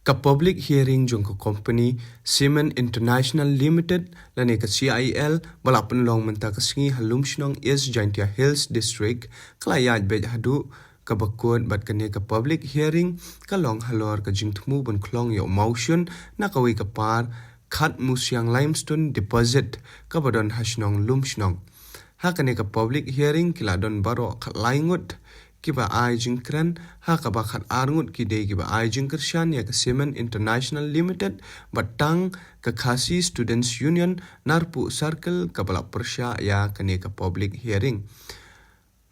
Ka public hearing jong ka company Cement International Limited lane ka CIL balapan long menta kasingi halum shnong East Jaintia Hills District klayaj bej hadu ka bakod bat kane ka public hearing ka long halor ka jingtmu bun klong yo motion na kawi ka par khat musyang limestone deposit ka badon hashnong lum shnong ha kane ka public hearing kila don baro khat laingut kiba ai jingkran ha ka bakhat arngut kide kiba ai jingkershan ya ka Cement International Limited batang ka Khasi Students Union Narpu Circle ka bala persya ya kane ka public hearing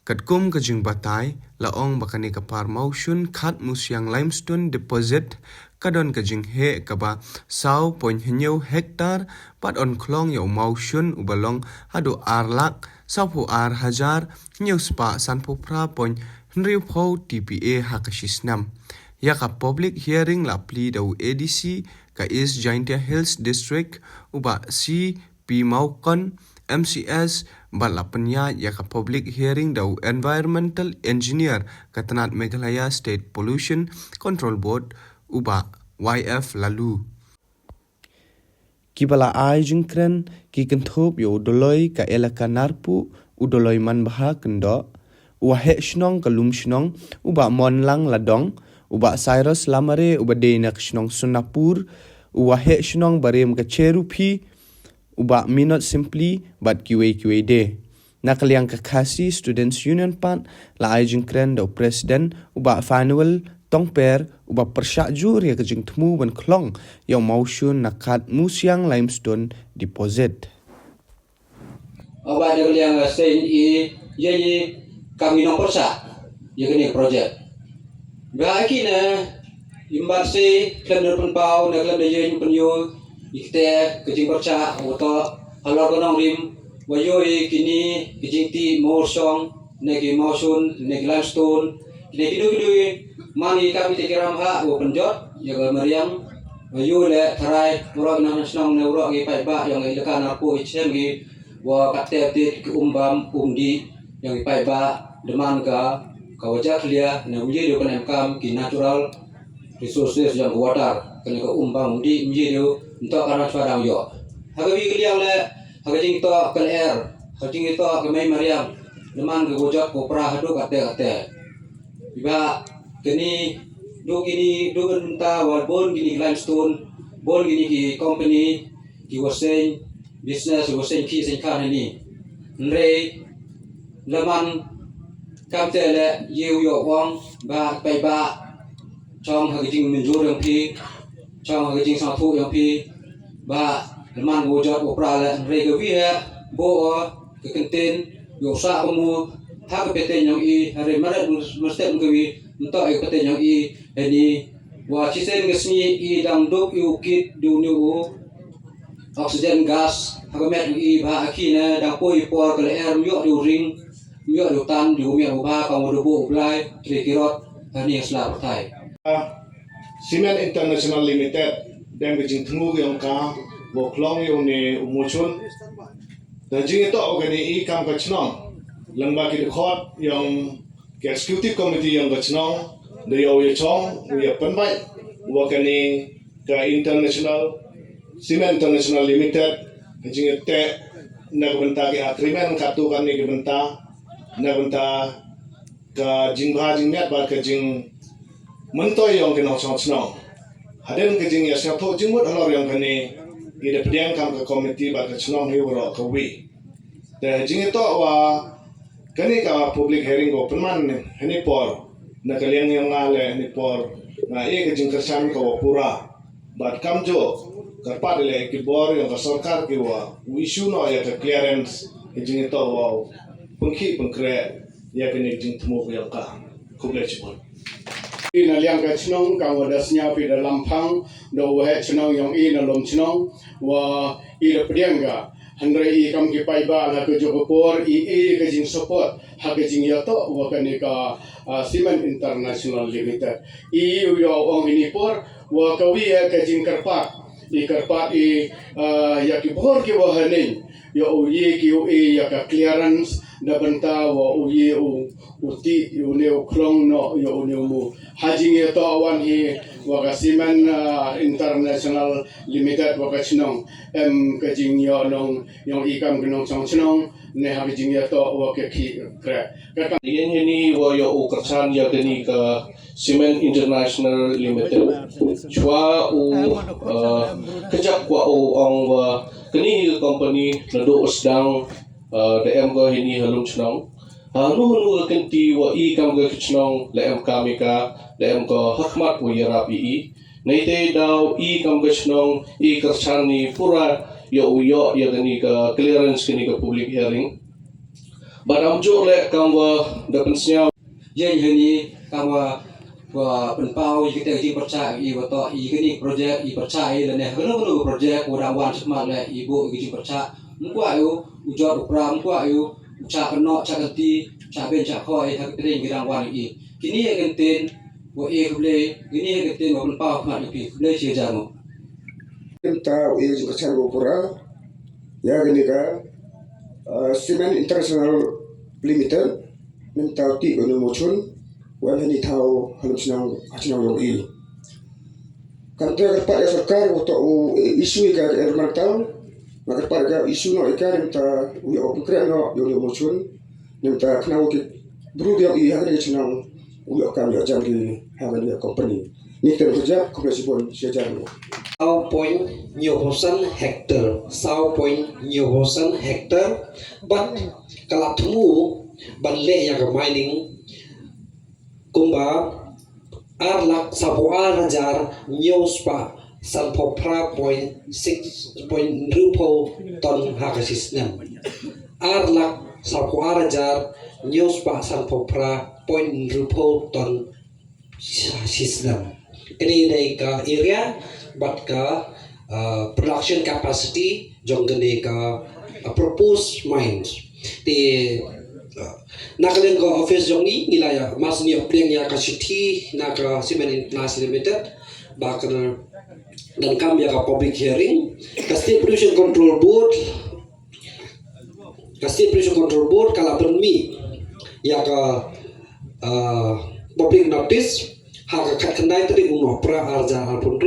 katkum ka jing batai laong bakane ka par motion khat musyang limestone deposit kadon ka jing he ka ba 100.9 hektar pat on klong yo motion ubalong hadu arlak sapu ar hajar new spa sanpu pra point Henry Pau TPA hakashisnam. Ya ka public hearing la pli daw ADC ka East Jaintia Hills District uba CP Maukon MCS balapanya ya ka public hearing daw Environmental Engineer ka Tanat Meghalaya State Pollution Control Board uba YF lalu. Kibala ai jingkren ki kenthop yo doloi ka elaka narpu udoloi man baha kendo wahe shnong kalum shnong uba monlang ladong uba Cyrus lamare uba denak shnong sunapur wahe shnong barem ka cherupi uba minot simply but QA de nakaliang ka Khasi Students Union pan la ai jingkren do president uba Fanuel tongper uba persyak jur ya kejing temu ban klong yang motion nakat musyang limestone deposit Oba nakaliang stain ye kami nomor sa yakni project ba akina imbarsi klam nerpun pau na klam de yen punyo ikte kejing perca oto halor gonong rim wayo kini kejing ti morsong negi mosun negi limestone negi kidu mani kami tikiram ha o penjot yaga mariam wayo le tharai urok na snong ne urok gi pai ba yang ilaka na po ichem gi wa katte ti umbam umdi yang ipai ba deman ka wajah clear na uji dia kan kam ki natural resources yang water kan ka umbang di uji dia untuk karang padang yo hagabi kliang le hagajing to kal air hagajing to ka mai mariam deman ka wajah kopra hadu kate iba kini do kan ta wal bon gini limestone bon gini ki company ki waseng business waseng ki sen kan ni nre laman kamtele yeu yo wong ba pai ba chong hagijing minjur yang pi chong hagijing sapu yang pi ba laman wojot opera le rega wi bo ke kenten yo sa mu ha ke peten yang i hare marat mustem ke wi ento ai peten yang i ni wa chisen ngesni i dang dok yu kit du nu oxygen gas hagamet i ba akina dang poi por ke air yo du ring mio lutan di umia ubah kamu debu ublai trikirot hani aslar thai Cement International Limited dan kejing temu yang ka boklong yang ni umuchun dan jing itu organi i kam kacnong lengba ki dekhot yang executive committee yang kacnong de yo ye chong ye penbai wakani ka international Cement International Limited jing te na benta ki agreement katu kan ni benta na benta ka jingha jingmet ba ka jing mentoy yang kena chong haden ka jing ya sapo jingmut halor yang kani ida pediang kam ka committee ba ka chnong hi ro ka wi da jing to wa kani ka public hearing go penman ni por na kaliang yang ngale ni por na e ka jing kersan ka pura ba kam jo ka padle ki bor yang ka sarkar ki wa issue no ya ka clearance jing to wa pengki pengkre ya kini jing temu yang ka kuble chipon ina liang ka chnong ka wada snya pi da lampang do wa chnong yang ina lom chnong wa ira pdianga handre i kam ki pai ba la ko jogo por i ka jing support ha ka jing ya to wa ka ni ka Cement International Limited i yo ong ini por wa ka wi ka jing karpat i ya ki bor ki wa hanin ya uye ki uye ya ka clearance da benta wa uye uti une uklong no ya une mu hajing ya to awan hi wa ka Simen International Limited wa ka chinong kajing ya nong yang ikam gnong chong chinong ne ha jing ya to wa ke ki kra ka Iyan ini wayo ukersan ya kini ke Simen International Limited. Chua kejap wa ong wa kini company nado sedang DM ko ini halum chnong. Nu kenti wa I kam ga chnong le em kami ka le em ko hakmat wa yara pi. Naite daw I kam ga chnong I kersan ni pura yo ya kini ke clearance kini ke public hearing. Baram jo le kam wa dapat siap Jadi ini kamu penpau kita di percaya ibu to ini projek percaya dan yang projek urawan semat le ibu gitu percaya muka ayu ujot upram muka ayu ucap kena ucap ganti ucap ben ucap koi hak kering girang wan ini kini yang kenten wa kebeli kini yang kenten wa penpau mat ipi kebeli cie jamu Kita ia juga cari pura ya gini ka Simen International Limited minta ti unu mucun wa ni tahu halus senang yang ini kantor kepada sarkar untuk isu ikan erman tahu maka pada isu no ikan minta uya opukran no yang mucun minta kenal ki buru yang iya hari senang uya kan ya jam di hagan ya company ni kerja komisi pun sejarah sau point nhiều hosan hectare sau point nhiều hosan hectare but kalau temu banle yang mining kumba arlak sabu arajar nhiều spa salpopra point 6 point rupo ton hakasisnem arlak sabu arajar nhiều spa salpopra point rupo ton sisnem ini dari ke area but ka production capacity jong gane ka proposed mines ti nakaling ka office jong ni nilaya mas ni opreng ya ka city na ka Simen International Limited bakal dan kam ya ka public hearing ka state pollution control board kala permi ya ka public notice hak kendai tadi uno pra arja alpun